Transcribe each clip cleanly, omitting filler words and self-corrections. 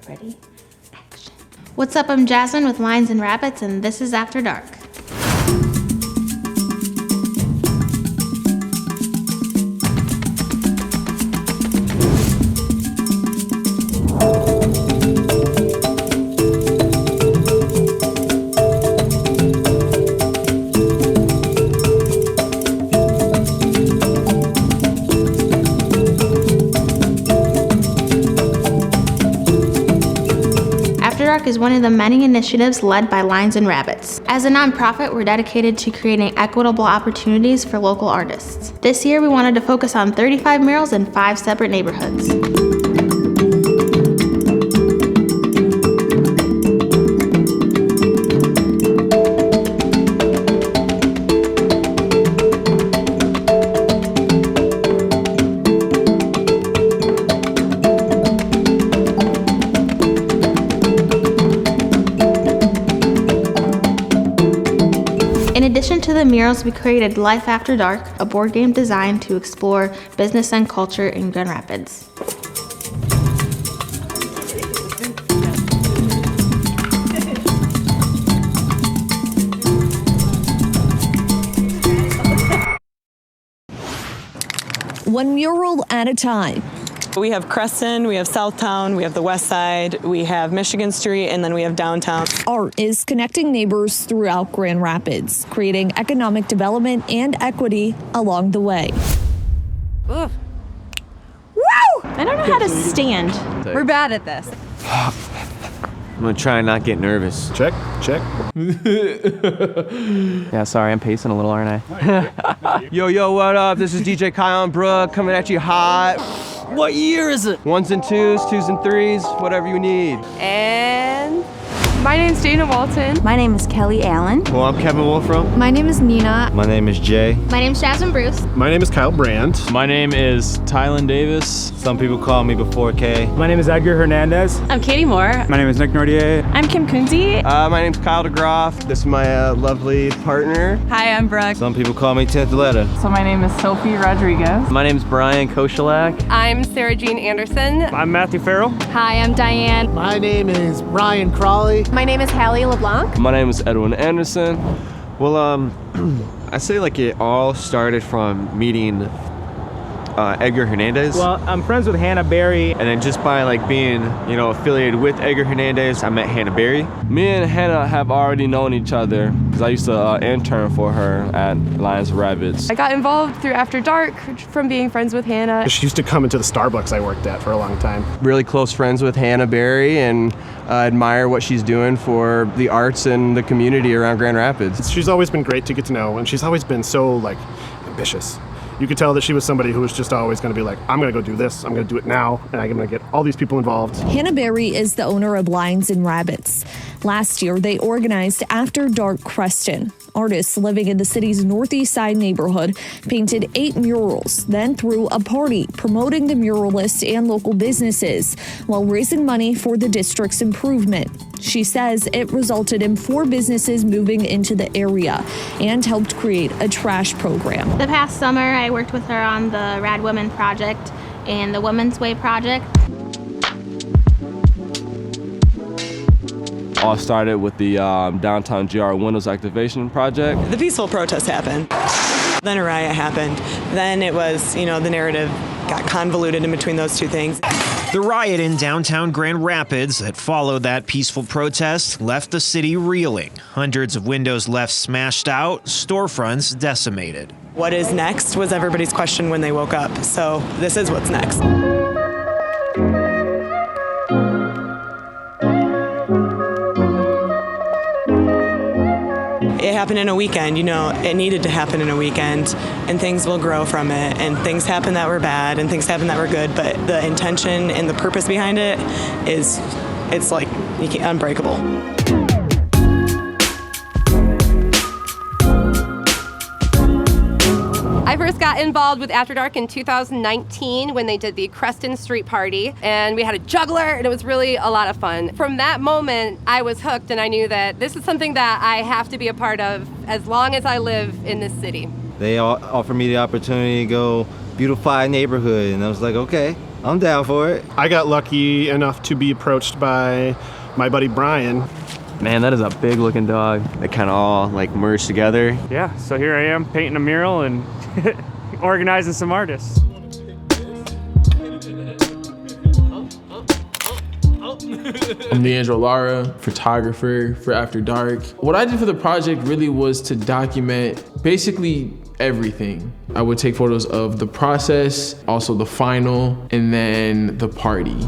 Ready? Action. What's up? I'm Jasmine with Lions and Rabbits, and this is After Dark. After Dark is one of the many initiatives led by Lions and Rabbits. As a nonprofit, we're dedicated to creating equitable opportunities for local artists. This year, we wanted to focus on 35 murals in 5 separate neighborhoods. In addition to the murals, we created Life After Dark, a board game designed to explore business and culture in Grand Rapids. One mural at a time. We have Crescent, we have Southtown, we have the West Side, we have Michigan Street, and then we have downtown. Art is connecting neighbors throughout Grand Rapids, creating economic development and equity along the way. Ugh. Woo! I don't know how to stand. We're bad at this. I'm gonna try and not get nervous. Check. Yeah, sorry, I'm pacing a little, aren't I? Yo, what up? This is DJ Kion Brook coming at you hot. What year is it? 1s and 2s, 2s and 3s, whatever you need. And my name's Dana Walton. My name is Kelly Allen. Well, I'm Kevin Wolfram. My name is Nina. My name is Jay. My name's Jasmine Bruce. My name is Kyle Brandt. My name is Tylen Davis. Some people call me Before K. My name is Edgar Hernandez. I'm Katie Moore. My name is Nick Nordier. I'm Kim Kunze. My name's Kyle DeGroff. This is my lovely partner. Hi, I'm Brooke. Some people call me 10th letter. So my name is Sophie Rodriguez. My name's Brian Koshalak. I'm Sarah Jean Anderson. I'm Matthew Farrell. Hi, I'm Diane. My name is Ryan Crawley. My name is Hallie LeBlanc. My name is Edwin Anderson. Well, I say like it all started from meeting Edgar Hernandez. Well, I'm friends with Hannah Berry. And then just by like being, affiliated with Edgar Hernandez, I met Hannah Berry. Me and Hannah have already known each other because I used to intern for her at Lions and Rabbits. I got involved through After Dark from being friends with Hannah. She used to come into the Starbucks I worked at for a long time. Really close friends with Hannah Berry and admire what she's doing for the arts and the community around Grand Rapids. She's always been great to get to know, and she's always been so ambitious. You could tell that she was somebody who was just always going to be like, I'm going to go do this, I'm going to do it now, and I'm going to get all these people involved. Hannah Berry is the owner of Lions and Rabbits. Last year, they organized After Dark Creston. Artists living in the city's northeast side neighborhood painted 8 murals, then threw a party promoting the muralists and local businesses while raising money for the district's improvement. She says it resulted in 4 businesses moving into the area and helped create a trash program. The past summer, I worked with her on the Rad Women Project and the Women's Way Project. All started with the downtown GR Windows Activation Project. The peaceful protest happened. Then a riot happened. Then it was, the narrative got convoluted in between those two things. The riot in downtown Grand Rapids that followed that peaceful protest left the city reeling. Hundreds of windows left smashed out, storefronts decimated. What is next was everybody's question when they woke up. So this is what's next. It happened in a weekend, it needed to happen in a weekend, and things will grow from it, and things happen that were bad, and things happen that were good, but the intention and the purpose behind it it's like unbreakable. I first got involved with After Dark in 2019 when they did the Creston Street Party, and we had a juggler, and it was really a lot of fun. From that moment, I was hooked, and I knew that this is something that I have to be a part of as long as I live in this city. They offered me the opportunity to go beautify a neighborhood, and I was like, okay, I'm down for it. I got lucky enough to be approached by my buddy Brian. Man, that is a big looking dog. They kind of all like merged together. Yeah, so here I am painting a mural and organizing some artists. I'm Leandro Lara, photographer for After Dark. What I did for the project really was to document basically everything. I would take photos of the process, also the final, and then the party.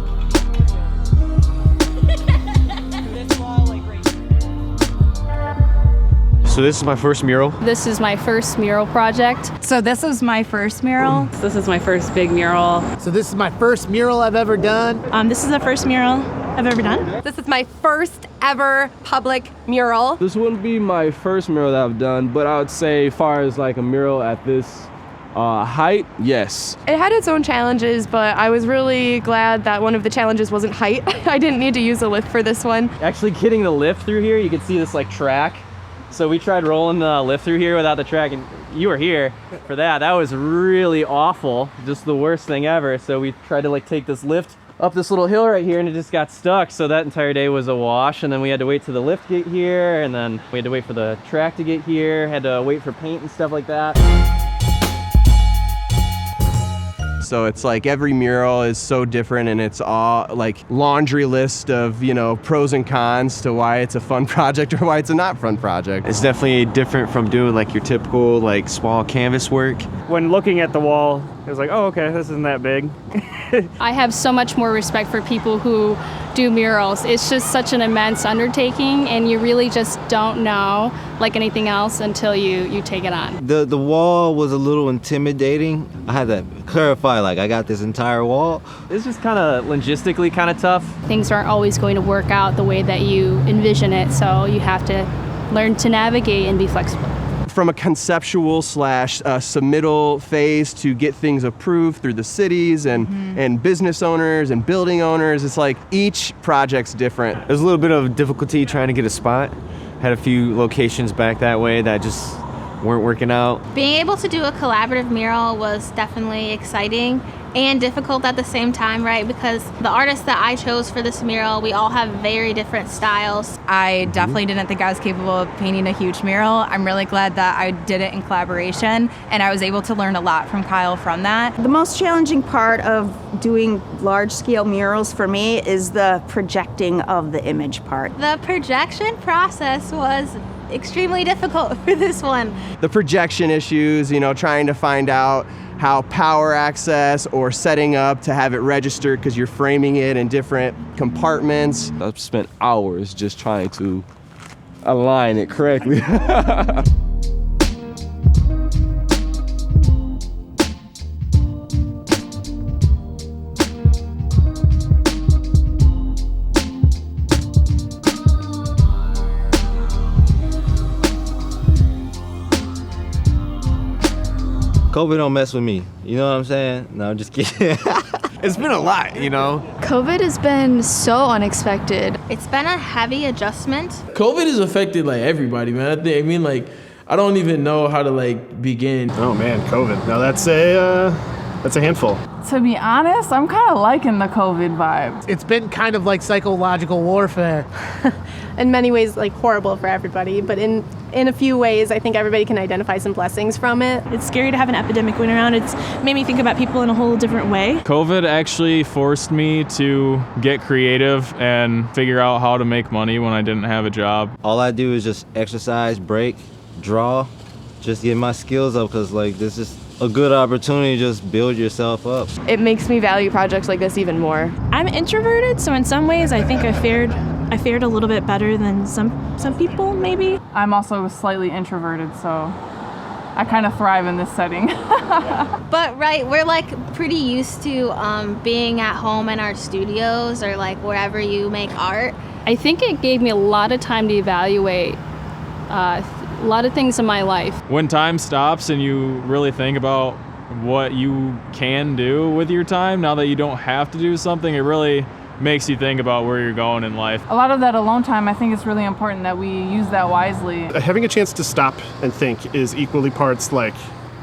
So this is my first mural. This is my first mural project. So this was my first mural. This is my first big mural. So this is my first mural I've ever done. This is the first mural I've ever done. This is my first ever public mural. This wouldn't be my first mural that I've done, but I would say as far as like a mural at this height, yes. It had its own challenges, but I was really glad that one of the challenges wasn't height. I didn't need to use a lift for this one. Actually getting the lift through here, you can see this like track. So we tried rolling the lift through here without the track, and you were here for that. That was really awful, just the worst thing ever. So we tried to like take this lift up this little hill right here, and it just got stuck. So that entire day was a wash, and then we had to wait till the lift get here, and then we had to wait for the track to get here, had to wait for paint and stuff like that. So it's like every mural is so different, and it's all like laundry list of, you know, pros and cons to why it's a fun project or why it's a not fun project. It's definitely different from doing like your typical like small canvas work. When looking at the wall, it was like, oh, okay, this isn't that big. I have so much more respect for people who do murals. It's just such an immense undertaking, and you really just don't know like anything else until you take it on. The wall was a little intimidating. I had to clarify, like I got this entire wall. It's just kind of logistically kind of tough. Things aren't always going to work out the way that you envision it, so you have to learn to navigate and be flexible. From a conceptual / submittal phase to get things approved through the cities and business owners and building owners, it's like each project's different. There's a little bit of difficulty trying to get a spot. Had a few locations back that way that just weren't working out. Being able to do a collaborative mural was definitely exciting and difficult at the same time, right? Because the artists that I chose for this mural, we all have very different styles. I definitely didn't think I was capable of painting a huge mural. I'm really glad that I did it in collaboration, and I was able to learn a lot from Kyle from that. The most challenging part of doing large-scale murals for me is the projecting of the image part. The projection process was extremely difficult for this one. The projection issues, you know, trying to find out how power access or setting up to have it registered because you're framing it in different compartments. I've spent hours just trying to align it correctly. COVID don't mess with me. You know what I'm saying? No, I'm just kidding. It's been a lot, you know? COVID has been so unexpected. It's been a heavy adjustment. COVID has affected like everybody, man. I don't even know how to like begin. Oh man, COVID. Now that's a handful. To be honest, I'm kind of liking the COVID vibe. It's been kind of like psychological warfare. In many ways, like horrible for everybody, but in a few ways, I think everybody can identify some blessings from it. It's scary to have an epidemic going around. It's made me think about people in a whole different way. COVID actually forced me to get creative and figure out how to make money when I didn't have a job. All I do is just exercise, break, draw, just get my skills up, because like this is a good opportunity to just build yourself up. It makes me value projects like this even more. I'm introverted, so in some ways I think I fared a little bit better than some people, maybe. I'm also slightly introverted, so I kind of thrive in this setting. But right, we're like pretty used to being at home in our studios or like wherever you make art. I think it gave me a lot of time to evaluate a lot of things in my life. When time stops and you really think about what you can do with your time, now that you don't have to do something, it really makes you think about where you're going in life. A lot of that alone time, I think it's really important that we use that wisely. Having a chance to stop and think is equally parts like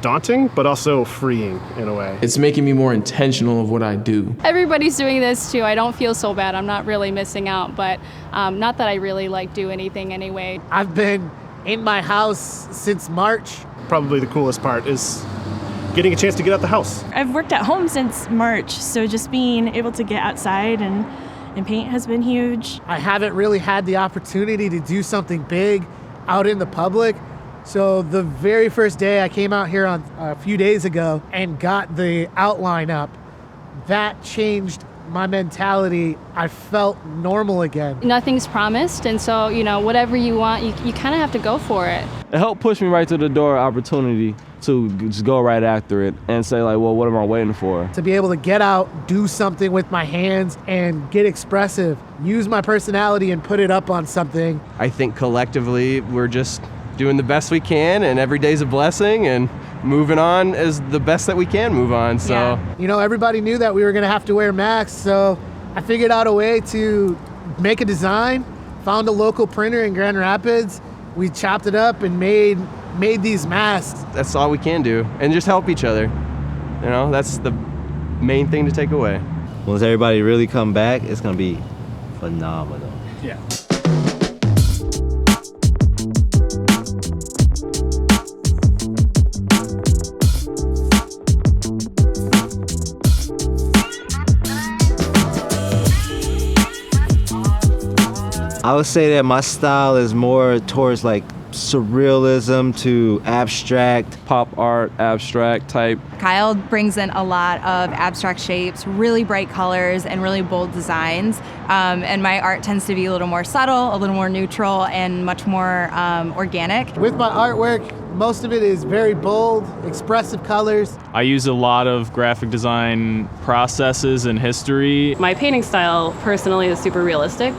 daunting, but also freeing in a way. It's making me more intentional of what I do. Everybody's doing this too. I don't feel so bad. I'm not really missing out, but not that I really do anything anyway. I've been in my house since March. Probably the coolest part is getting a chance to get out the house. I've worked at home since March, so just being able to get outside and paint has been huge. I haven't really had the opportunity to do something big out in the public. So the very first day I came out here a few days ago and got the outline up, that changed my mentality. I felt normal again. Nothing's promised, and so, whatever you want, you kind of have to go for it. It helped push me right to the door opportunity to just go right after it and say like, well, what am I waiting for? To be able to get out, do something with my hands and get expressive, use my personality and put it up on something. I think collectively we're just doing the best we can, and every day's a blessing, and moving on is the best that we can move on. So yeah. Everybody knew that we were gonna have to wear masks, so I figured out a way to make a design, found a local printer in Grand Rapids, we chopped it up and made these masks. That's all we can do, and just help each other. That's the main thing to take away. Once everybody really come back, it's gonna be phenomenal. Yeah. I would say that my style is more towards like surrealism to abstract. Pop art, abstract type. Kyle brings in a lot of abstract shapes, really bright colors, and really bold designs. And my art tends to be a little more subtle, a little more neutral, and much more organic. With my artwork, most of it is very bold, expressive colors. I use a lot of graphic design processes and history. My painting style personally is super realistic.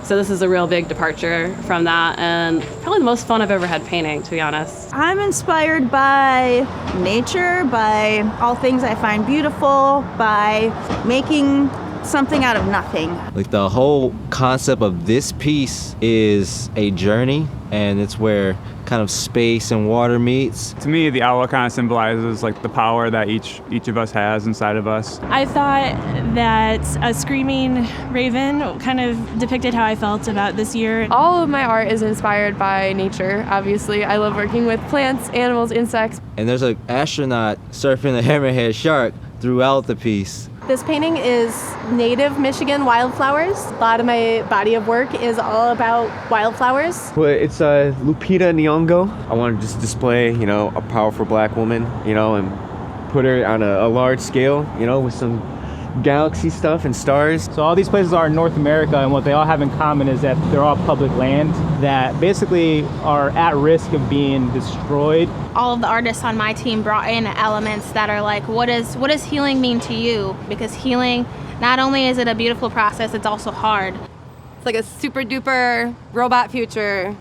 So this is a real big departure from that, and probably the most fun I've ever had painting, to be honest. I'm inspired by nature, by all things I find beautiful, by making something out of nothing. Like the whole concept of this piece is a journey, and it's where kind of space and water meets. To me, the owl kind of symbolizes like the power that each of us has inside of us. I thought that a screaming raven kind of depicted how I felt about this year. All of my art is inspired by nature, obviously. I love working with plants, animals, insects. And there's an astronaut surfing the hammerhead shark throughout the piece. This painting is native Michigan wildflowers. A lot of my body of work is all about wildflowers. Well, it's Lupita Nyong'o. I want to just display, a powerful black woman, and put her on a large scale, with some galaxy stuff and stars. So all these places are in North America, and what they all have in common is that they're all public land that basically are at risk of being destroyed. All of the artists on my team brought in elements that are like, what does healing mean to you? Because healing, not only is it a beautiful process, it's also hard. It's like a super duper robot future.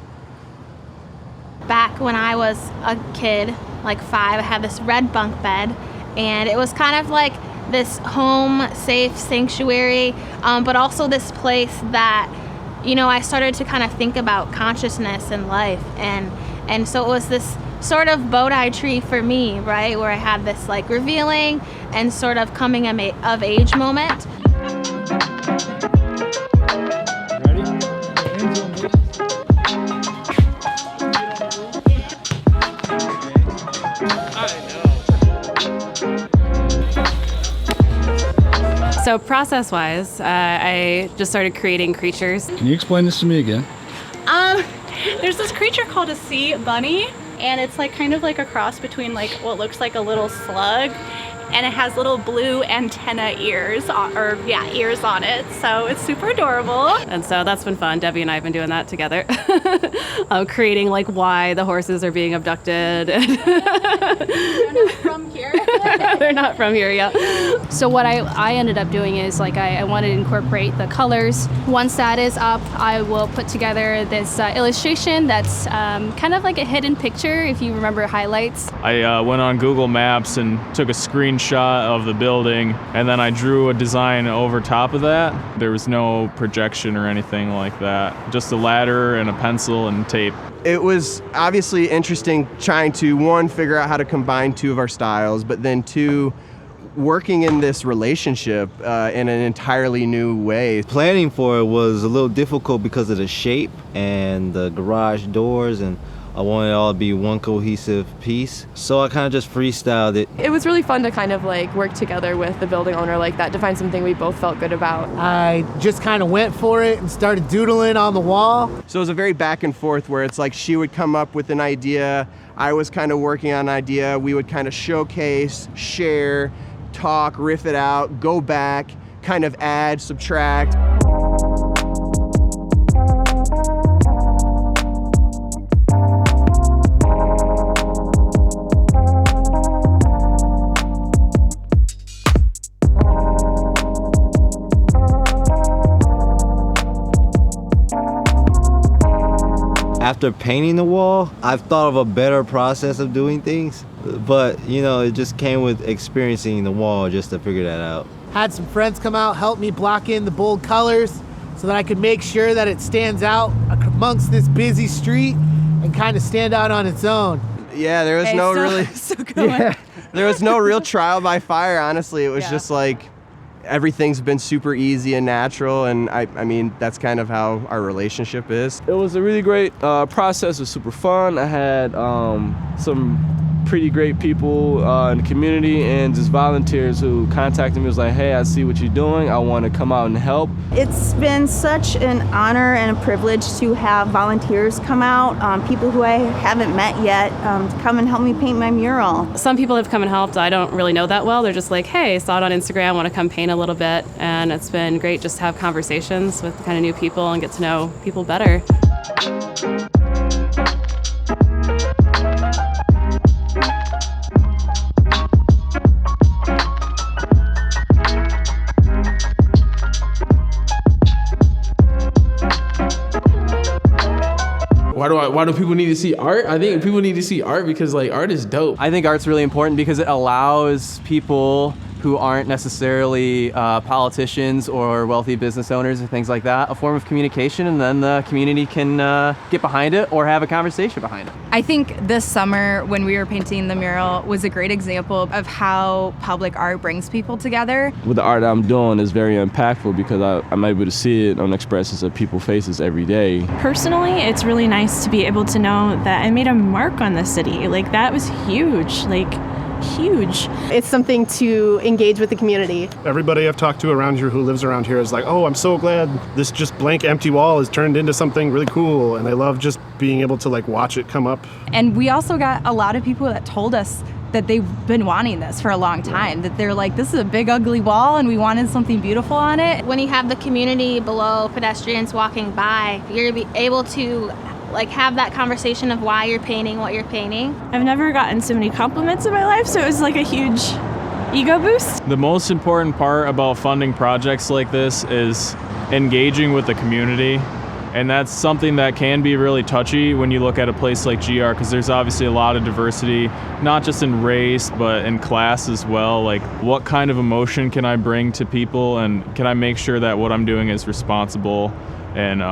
Back when I was a kid, like 5, I had this red bunk bed, and it was kind of like this home safe sanctuary, but also this place that, I started to kind of think about consciousness and life, and so it was this sort of Bodhi tree for me, right, where I had this like revealing and sort of coming of age moment. So process-wise, I just started creating creatures. Can you explain this to me again? There's this creature called a sea bunny, and it's like kind of like a cross between like what looks like a little slug, and it has little blue antenna ears, ears on it. So it's super adorable. And so that's been fun. Debbie and I have been doing that together. Creating like why the horses are being abducted. They're not from here. They're not from here, yeah. So what I ended up doing is like I wanted to incorporate the colors. Once that is up, I will put together this illustration that's kind of like a hidden picture, if you remember highlights. I went on Google Maps and took a screen screenshot of the building, and then I drew a design over top of that. There was no projection or anything like that, just a ladder and a pencil and tape. It was obviously interesting trying to, one, figure out how to combine two of our styles, but then two, working in this relationship in an entirely new way. Planning for it was a little difficult because of the shape and the garage doors, and I wanted it all to be one cohesive piece. So I kind of just freestyled it. It was really fun to kind of like work together with the building owner like that to find something we both felt good about. I just kind of went for it and started doodling on the wall. So it was a very back and forth where it's like she would come up with an idea, I was kind of working on an idea, we would kind of showcase, share, talk, riff it out, go back, kind of add, subtract. After painting the wall, I've thought of a better process of doing things, but you know, it just came with experiencing the wall just to figure that out. Had some friends come out, help me block in the bold colors so that I could make sure that it stands out amongst this busy street and kind of stand out on its own. Yeah, there was there was no real trial by fire, honestly. It was just like, everything's been super easy and natural, and I mean, that's kind of how our relationship is. It was a really great process. It was super fun. I had some pretty great people in the community and just volunteers who contacted me, was like, hey, I see what you're doing. I want to come out and help. It's been such an honor and a privilege to have volunteers come out, people who I haven't met yet, come and help me paint my mural. Some people have come and helped. I don't really know that well. They're just like, hey, saw it on Instagram, want to come paint a little bit. And it's been great just to have conversations with kind of new people and get to know people better. Why do people need to see art? I think people need to see art because like art is dope. I think art's really important because it allows people who aren't necessarily politicians or wealthy business owners or things like that a form of communication, and then the community can get behind it or have a conversation behind it. I think this summer when we were painting the mural was a great example of how public art brings people together. With the art I'm doing is very impactful because I'm able to see it on expressions of people's faces every day. Personally, it's really nice to be able to know that I made a mark on the city. Like, that was huge. Huge. It's something to engage with the community. Everybody I've talked to around here who lives around here is like, oh, I'm so glad this just blank empty wall has turned into something really cool, and they love just being able to like watch it come up. And we also got a lot of people that told us that they've been wanting this for a long time, that they're like, this is a big ugly wall and we wanted something beautiful on it. When you have the community below, pedestrians walking by, you're able to like have that conversation of why you're painting what you're painting. I've never gotten so many compliments in my life, so it was like a huge ego boost. The most important part about funding projects like this is engaging with the community. And that's something that can be really touchy when you look at a place like GR, because there's obviously a lot of diversity, not just in race, but in class as well. Like, what kind of emotion can I bring to people, and can I make sure that what I'm doing is responsible and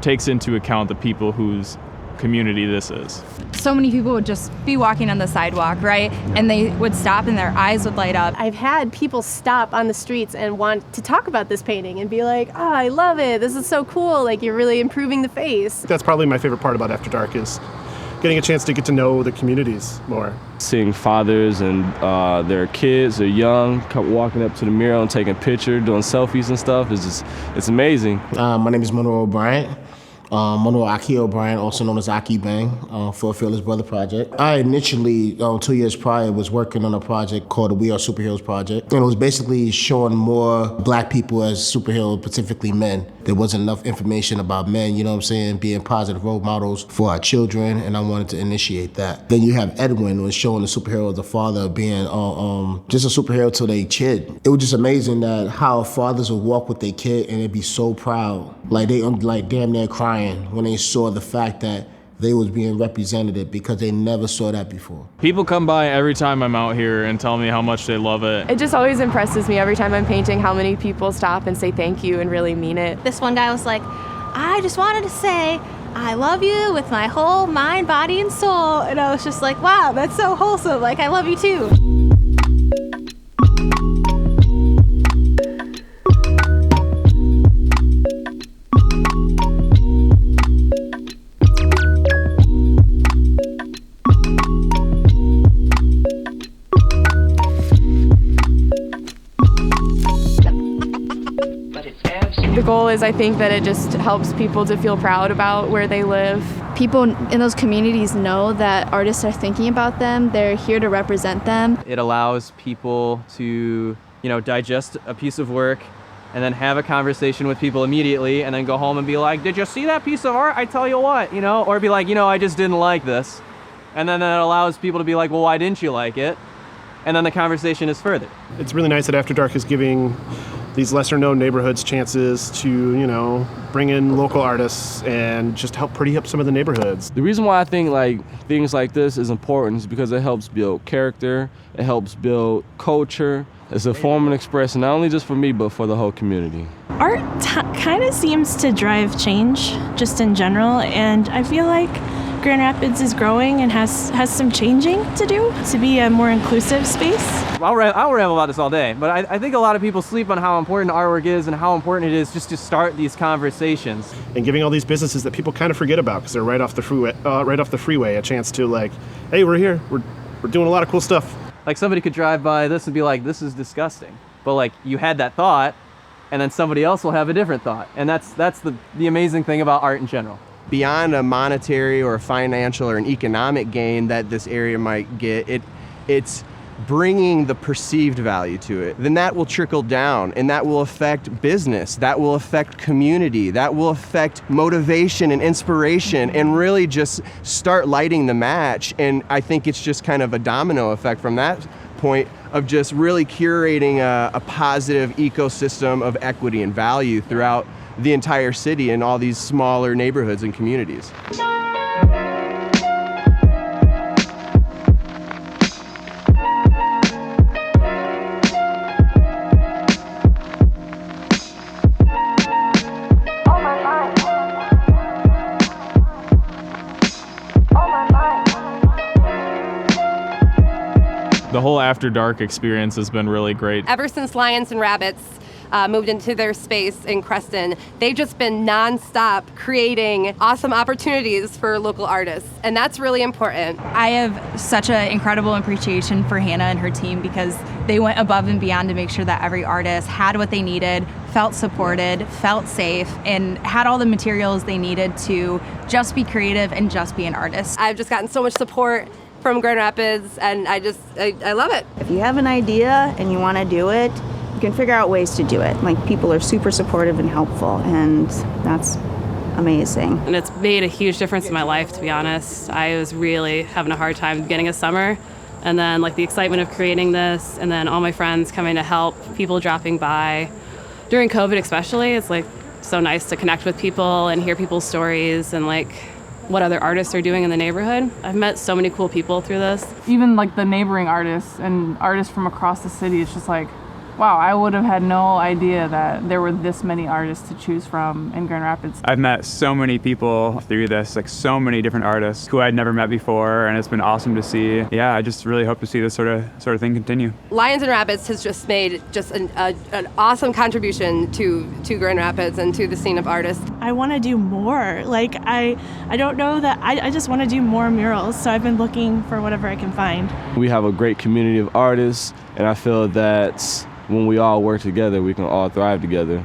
takes into account the people whose community this is. So many people would just be walking on the sidewalk, right? And they would stop and their eyes would light up. I've had people stop on the streets and want to talk about this painting and be like, oh, I love it. This is so cool. Like, you're really improving the face. That's probably my favorite part about After Dark, is getting a chance to get to know the communities more. Seeing fathers and their kids, they're young, walking up to the mural and taking pictures, doing selfies and stuff, it's amazing. My name is Monroe O'Brien. Monroe Aki O'Brien, also known as Aki Bang, for Fearless Brother Project. I initially, 2 years prior, was working on a project called the We Are Superheroes Project. And it was basically showing more black people as superheroes, specifically men. There wasn't enough information about men, you know what I'm saying, being positive role models for our children, and I wanted to initiate that. Then you have Edwin, who was showing the superhero as a father being just a superhero to their kid. It was just amazing that how fathers would walk with their kid and they'd be so proud. Like, they like damn near crying when they saw the fact that they was being represented because they never saw that before. People come by every time I'm out here and tell me how much they love it. It just always impresses me every time I'm painting how many people stop and say thank you and really mean it. This one guy was like, I just wanted to say, I love you with my whole mind, body, and soul. And I was just like, wow, that's so wholesome. Like, I love you too. The goal is, I think, that it just helps people to feel proud about where they live. People in those communities know that artists are thinking about them. They're here to represent them. It allows people to, digest a piece of work and then have a conversation with people immediately and then go home and be like, did you see that piece of art? I tell you what, or be like, I just didn't like this. And then that allows people to be like, well, why didn't you like it? And then the conversation is further. It's really nice that After Dark is giving these lesser known neighborhoods chances to, bring in local artists and just help pretty up some of the neighborhoods. The reason why I think things like this is important is because it helps build character, it helps build culture. It's a form of expression, not only just for me, but for the whole community. Art kind of seems to drive change just in general, and I feel like Grand Rapids is growing and has some changing to do to be a more inclusive space. I'll ramble about this all day, but I think a lot of people sleep on how important artwork is and how important it is just to start these conversations. And giving all these businesses that people kind of forget about because they're right off the freeway, a chance to hey, we're here, we're doing a lot of cool stuff. Like somebody could drive by this and be like, this is disgusting. But you had that thought, and then somebody else will have a different thought. And that's the amazing thing about art in general. Beyond a monetary or a financial or an economic gain that this area might get, it's bringing the perceived value to it. Then that will trickle down, and that will affect business, that will affect community, that will affect motivation and inspiration, and really just start lighting the match. And I think it's just kind of a domino effect from that point of just really curating a positive ecosystem of equity and value throughout the entire city and all these smaller neighborhoods and communities. The whole After Dark experience has been really great. Ever since Lions and Rabbits moved into their space in Creston, they've just been nonstop creating awesome opportunities for local artists, and that's really important. I have such an incredible appreciation for Hannah and her team because they went above and beyond to make sure that every artist had what they needed, felt supported, felt safe, and had all the materials they needed to just be creative and just be an artist. I've just gotten so much support from Grand Rapids, and I love it. If you have an idea and you want to do it, you can figure out ways to do it. People are super supportive and helpful, and that's amazing. And it's made a huge difference in my life, to be honest. I was really having a hard time beginning of summer, and then the excitement of creating this, and then all my friends coming to help, people dropping by. During COVID especially, it's so nice to connect with people and hear people's stories and what other artists are doing in the neighborhood. I've met so many cool people through this. Even the neighboring artists and artists from across the city, it's just wow, I would have had no idea that there were this many artists to choose from in Grand Rapids. I've met so many people through this, so many different artists who I'd never met before, and it's been awesome to see. Yeah, I just really hope to see this sort of thing continue. Lions and Rabbits has just made just an awesome contribution to Grand Rapids and to the scene of artists. I want to do more. I don't know that I just want to do more murals, so I've been looking for whatever I can find. We have a great community of artists, and I feel that when we all work together, we can all thrive together.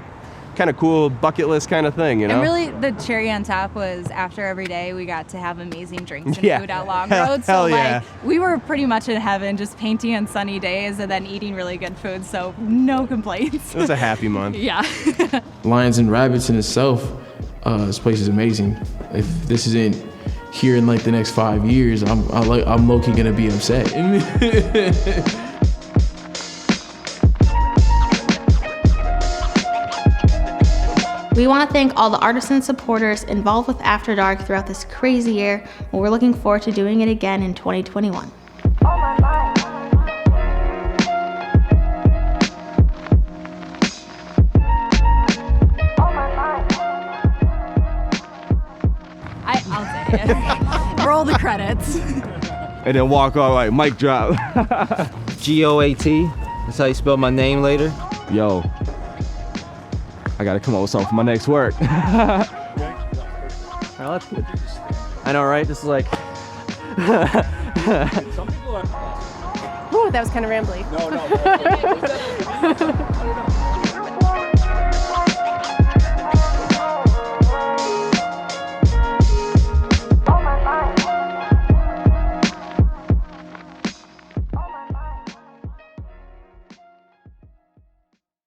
Kind of cool bucket list kind of thing, And really, the cherry on top was after every day, we got to have amazing drinks and food out Long Road. Hell yeah. We were pretty much in heaven, just painting on sunny days and then eating really good food. So no complaints. It was a happy month. Yeah. Lions and Rabbits in itself, this place is amazing. If this isn't here in the next 5 years, I'm low-key gonna be upset. We want to thank all the artists and supporters involved with After Dark throughout this crazy year, and we're looking forward to doing it again in 2021. I'll say it. Roll the credits. And then walk off like mic drop. G-O-A-T. That's how you spell my name later. Yo, I gotta come up with something for my next work. Oh, that's good. I know, right? This is like. Ooh, that was kind of rambly. No.